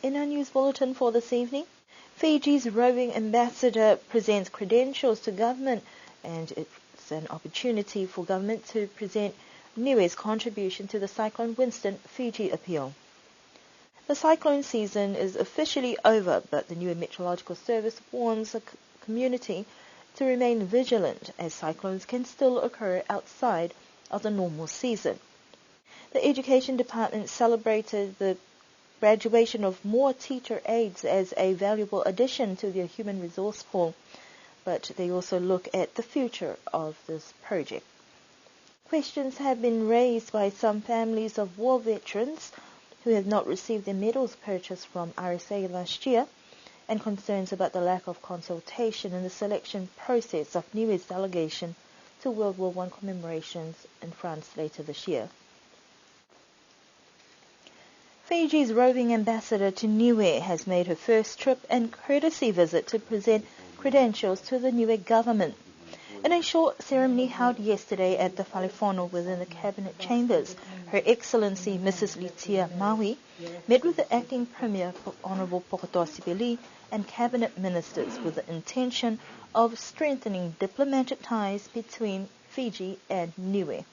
In our news bulletin for this evening, Fiji's roving ambassador presents credentials to government, and it's an opportunity for government to present Niue's contribution to the Cyclone Winston Fiji appeal. The cyclone season is officially over, but the Niue Meteorological Service warns the community to remain vigilant as cyclones can still occur outside of the normal season. The Education Department celebrated the graduation of more teacher aides as a valuable addition to their human resource pool, but they also look at the future of this project. Questions have been raised by some families of war veterans who have not received their medals purchased from RSA last year, and concerns about the lack of consultation in the selection process of Niue's delegation to World War I commemorations in France later this year. Fiji's roving ambassador to Niue has made her first trip and courtesy visit to present credentials to the Niue government. In a short ceremony held yesterday at the Whalefono within the Cabinet Chambers, Her Excellency Mrs. Litia Maui met with the Acting Premier Honourable Pokotoa Sibili and Cabinet Ministers with the intention of strengthening diplomatic ties between Fiji and Niue.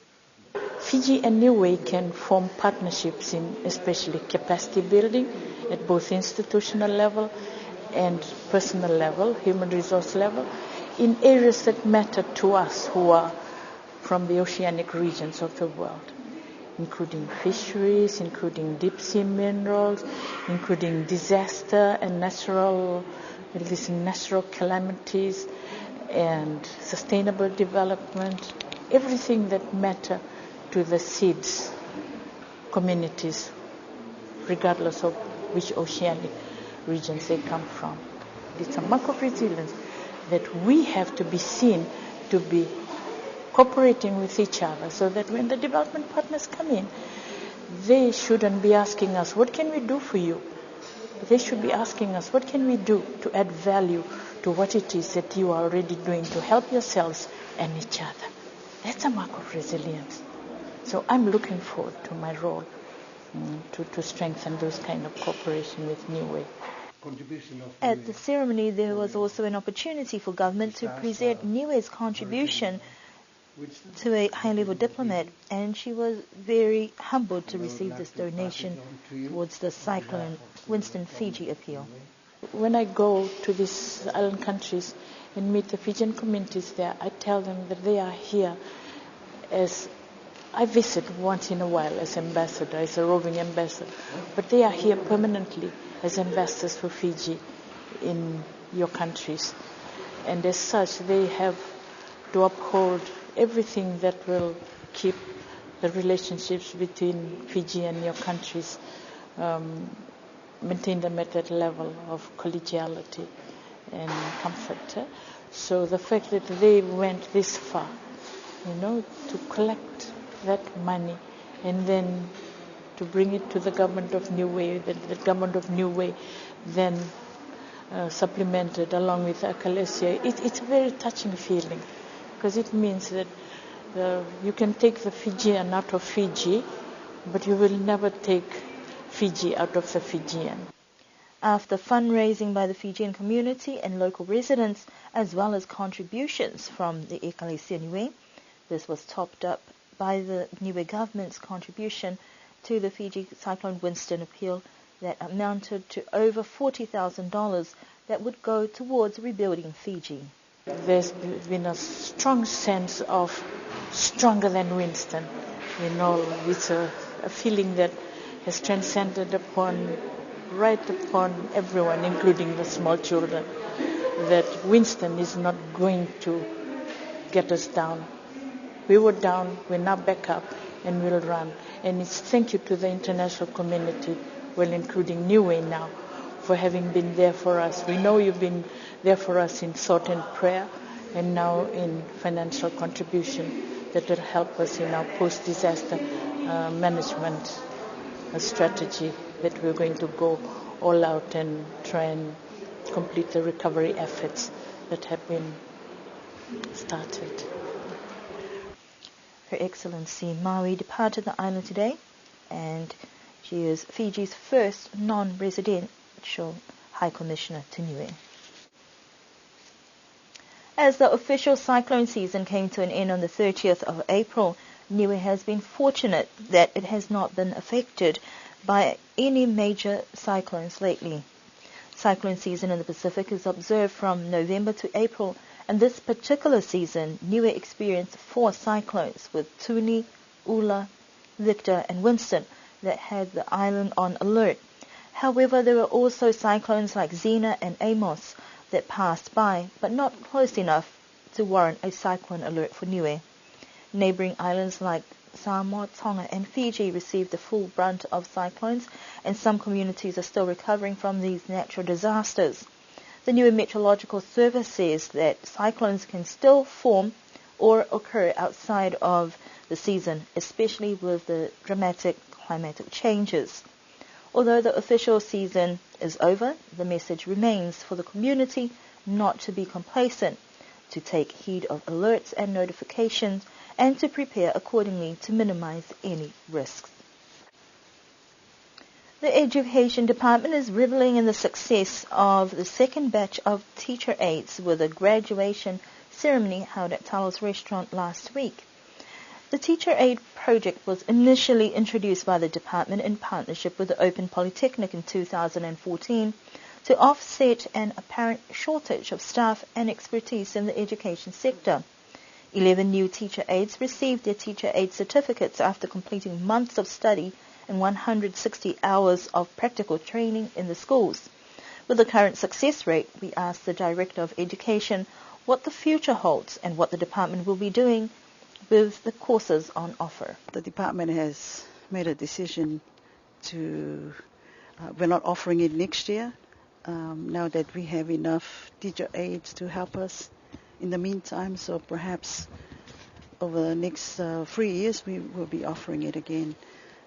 Fiji and Niue can form partnerships in especially capacity building at both institutional level and personal level, human resource level, in areas that matter to us who are from the oceanic regions of the world, including fisheries, including deep sea minerals, including disaster and natural calamities and sustainable development, everything that matter to the SEEDS communities, regardless of which oceanic regions they come from. It's a mark of resilience that we have to be seen to be cooperating with each other, so that when the development partners come in, they shouldn't be asking us, what can we do for you? They should be asking us, what can we do to add value to what it is that you are already doing to help yourselves and each other. That's a mark of resilience. So I'm looking forward to my role to strengthen those kind of cooperation with Niue. At the ceremony, there was also an opportunity for government to present Niue's contribution to a high-level diplomat, and she was very humbled to receive this donation towards the Cyclone Winston Fiji appeal. When I go to these island countries and meet the Fijian communities there, I tell them that they are here as I visit once in a while as ambassador, as a roving ambassador, but they are here permanently as ambassadors for Fiji in your countries. And as such, they have to uphold everything that will keep the relationships between Fiji and your countries, maintain them at that level of collegiality and comfort. So the fact that they went this far, to collect that money and then to bring it to the government of Niue, the government of Niue then supplemented along with Akalesia. It's a very touching feeling, because it means that you can take the Fijian out of Fiji, but you will never take Fiji out of the Fijian. After fundraising by the Fijian community and local residents, as well as contributions from the Ekalesia Niue, this was topped up by the Niue government's contribution to the Fiji Cyclone Winston appeal that amounted to over $40,000 that would go towards rebuilding Fiji. There's been a strong sense of stronger than Winston. It's a feeling that has transcended right upon everyone, including the small children, that Winston is not going to get us down. We were down, we're now back up, and we'll run. And it's thank you to the international community, well, including Niue now, for having been there for us. We know you've been there for us in thought and prayer, and now in financial contribution that will help us in our post-disaster management strategy, that we're going to go all out and try and complete the recovery efforts that have been started. Her Excellency Maui departed the island today, and She is Fiji's first non-residential High Commissioner to Niue. As the official cyclone season came to an end on the 30th of April, Niue has been fortunate that it has not been affected by any major cyclones lately. Cyclone season in the Pacific is observed from November to April, and this particular season, Niue experienced 4 cyclones with Tuni, Ula, Victor and Winston that had the island on alert. However, there were also cyclones like Zena and Amos that passed by, but not close enough to warrant a cyclone alert for Niue. Neighbouring islands like Samoa, Tonga and Fiji received the full brunt of cyclones, and some communities are still recovering from these natural disasters. The Niue Meteorological Service says that cyclones can still form or occur outside of the season, especially with the dramatic climatic changes. Although the official season is over, the message remains for the community not to be complacent, to take heed of alerts and notifications, and to prepare accordingly to minimize any risks. The Education Department is reveling in the success of the second batch of teacher aides with a graduation ceremony held at Talo's restaurant last week. The Teacher Aid project was initially introduced by the department in partnership with the Open Polytechnic in 2014 to offset an apparent shortage of staff and expertise in the education sector. 11 new teacher aides received their teacher aid certificates after completing months of study and 160 hours of practical training in the schools. With the current success rate, we asked the Director of Education what the future holds and what the department will be doing with the courses on offer. The department has made a decision to, we're not offering it next year, now that we have enough teacher aides to help us in the meantime, so perhaps over the next 3 years we will be offering it again.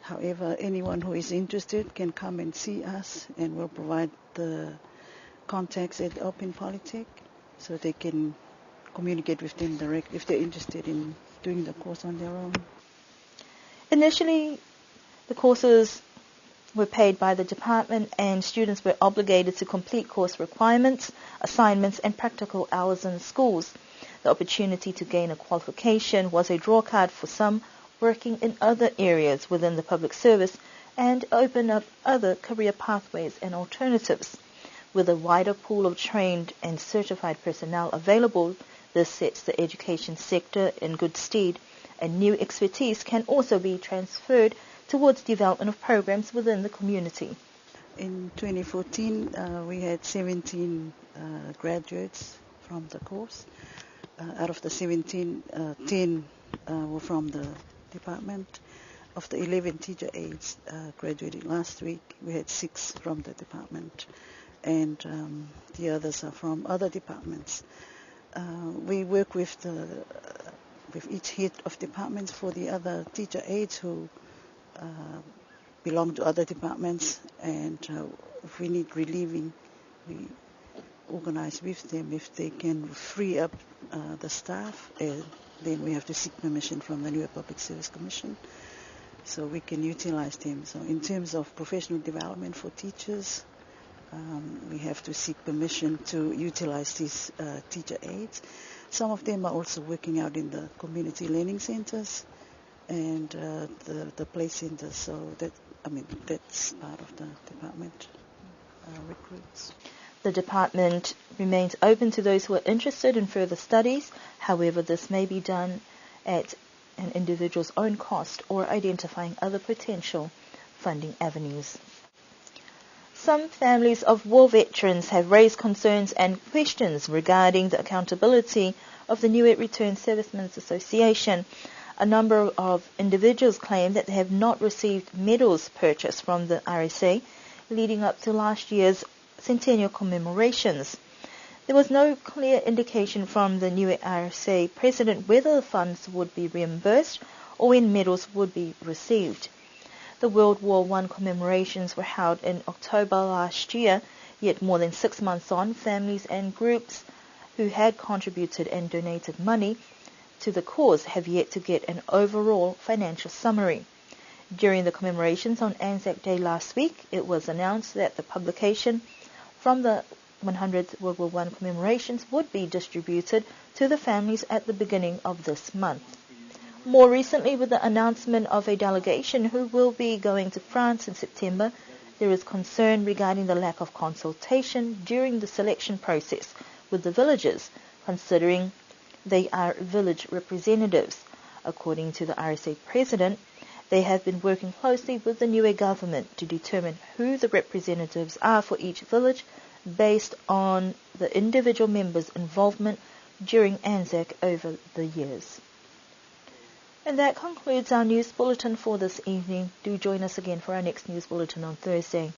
However, anyone who is interested can come and see us, and we'll provide the contacts at Open Polytech so they can communicate with them direct if they're interested in doing the course on their own. Initially, the courses were paid by the department, and students were obligated to complete course requirements, assignments and practical hours in schools. The opportunity to gain a qualification was a drawcard for some working in other areas within the public service and opened up other career pathways and alternatives. With a wider pool of trained and certified personnel available, this sets the education sector in good stead, and new expertise can also be transferred towards development of programs within the community. In 2014, we had 17 graduates from the course. Out of the 17, 10 were from the department. Of the 11 teacher aides graduated last week, we had 6 from the department, and the others are from other departments. We work with each head of departments for the other teacher aides who belong to other departments, and if we need relieving, we organize with them. If they can free up the staff, then we have to seek permission from the Niue Public Service Commission so we can utilize them. So in terms of professional development for teachers, we have to seek permission to utilize these teacher aides. Some of them are also working out in the community learning centers and the play centers. So that's part of the department recruits. The department remains open to those who are interested in further studies. However, this may be done at an individual's own cost or identifying other potential funding avenues. Some families of war veterans have raised concerns and questions regarding the accountability of the Niue Returned Servicemen's Association. A number of individuals claim that they have not received medals purchased from the RSA leading up to last year's centennial commemorations. There was no clear indication from the Niue RSA president whether the funds would be reimbursed or when medals would be received. The World War I commemorations were held in October last year, yet more than 6 months on, families and groups who had contributed and donated money to the cause have yet to get an overall financial summary. During the commemorations on Anzac Day last week, it was announced that the publication from the 100th World War I commemorations would be distributed to the families at the beginning of this month. More recently, with the announcement of a delegation who will be going to France in September, there is concern regarding the lack of consultation during the selection process with the villagers, considering they are village representatives. According to the RSA president, they have been working closely with the Niue government to determine who the representatives are for each village based on the individual members' involvement during Anzac over the years. And that concludes our news bulletin for this evening. Do join us again for our next news bulletin on Thursday.